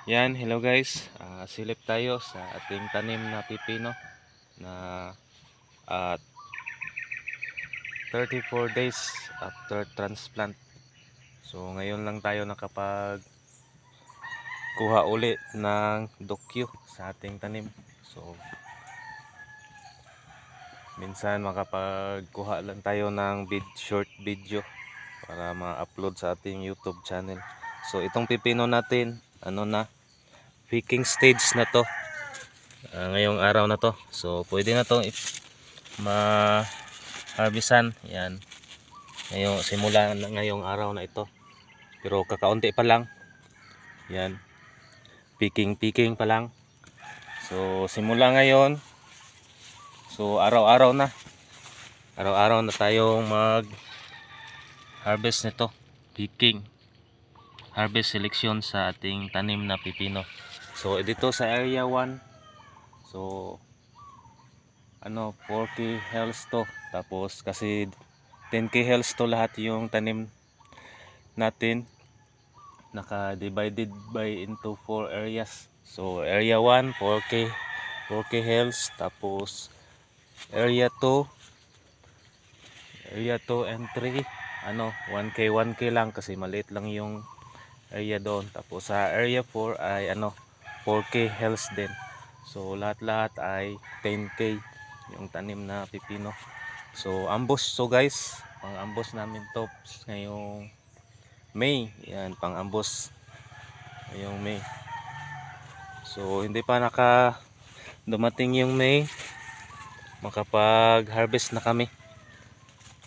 Yan, hello guys. Silip tayo sa ating tanim na pipino na at 34 days after transplant. So ngayon lang tayo nakapag kuha uli ng dokyo sa ating tanim. So minsan makapagkuha lang tayo ng short video para ma-upload sa ating YouTube channel. So itong pipino natin, picking stage na to. Ngayong araw na to. So pwede na to ma-harvestan. Yan. Simula na ngayong araw na ito. Pero kakaunti pa lang. Yan. Picking pa lang. So simula ngayon. So araw-araw na. Araw-araw na tayong mag-harvest nito. Picking. Harvest selection sa ating tanim na pipino. So dito sa area 1. So 4K health to. Tapos kasi 10K health to lahat yung tanim natin. Naka-divided by into 4 areas. So area 1 4K health, tapos area 2 and 3 1K lang kasi maliit lang yung area doon. Tapos sa area 4 ay 4K health din. So lahat-lahat ay 10K yung tanim na pipino. So ambush guys, pang-ambush namin to ngayong May. Yan, pang-ambush ngayong May. So hindi pa dumating yung May, makapag-harvest na kami,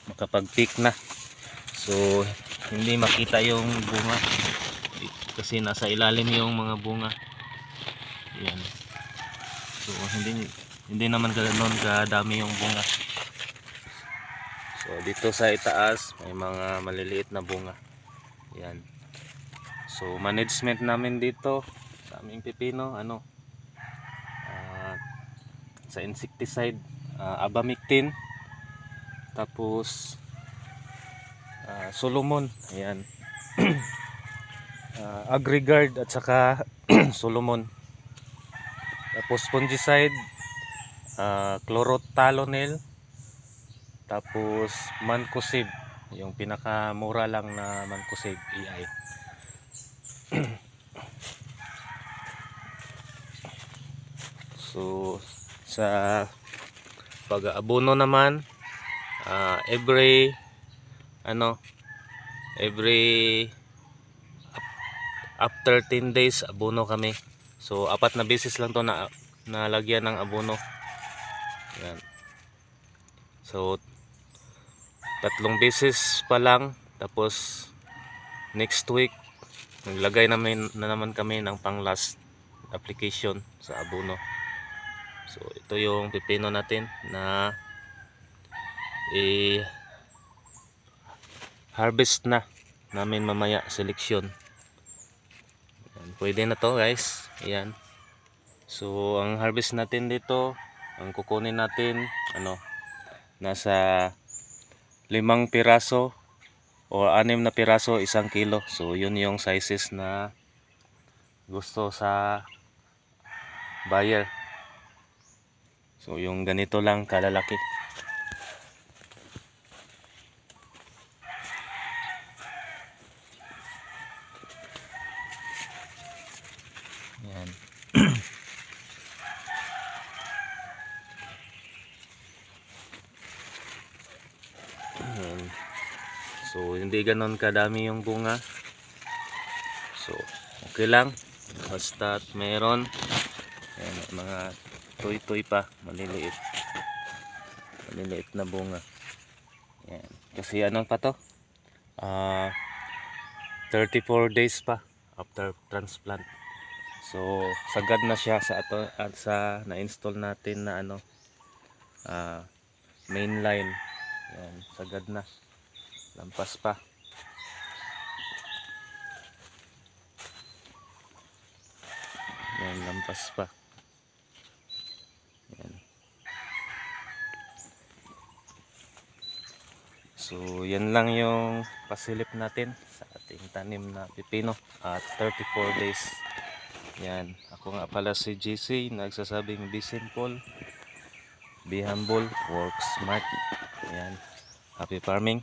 makapag-pick na. So hindi makita yung bunga kasi nasa ilalim yung mga bunga. Yan. So hindi naman ganoon kadami yung bunga. So dito sa itaas may mga maliliit na bunga. Yan. So management namin dito sa aming pipino sa insecticide, abamectin, tapos Solomon. Ayan. Agrigard at saka Solomon. Tapos fungicide, chlorothalonil, tapos mancozeb, yung pinakamura lang na mancozeb EI. So sa pag-aabono naman, every after 10 days abono kami. So 4 na beses lang to na nalagyan ng abono. Yan. So 3 beses pa lang, tapos next week naglagay na naman kami ng pang last application sa abono. So ito yung pipino natin na harvest na namin mamaya, selection. Pwede na to guys. Ayan. So ang harvest natin dito, ang kukunin natin nasa 5 piraso o 6 na piraso, 1 kilo. So yun yung sizes na gusto sa buyer. So yung ganito lang kalalaki. Yan. So hindi ganon kadami yung bunga. So okay lang, basta meron. Ayan, mga tuy pa, maliliit na bunga. Ayan. Kasi pa to, 34 days pa after transplant. So sagad na siya sa na-install natin na main line. Yan, sagad na. Lampas pa. Yan, lampas pa. Yan. So yan lang yung pasilip natin sa ating tanim na pipino at 34 days Yan, ako nga pala si JC, nagsasabing be simple, be humble, work smart. Yan, happy farming.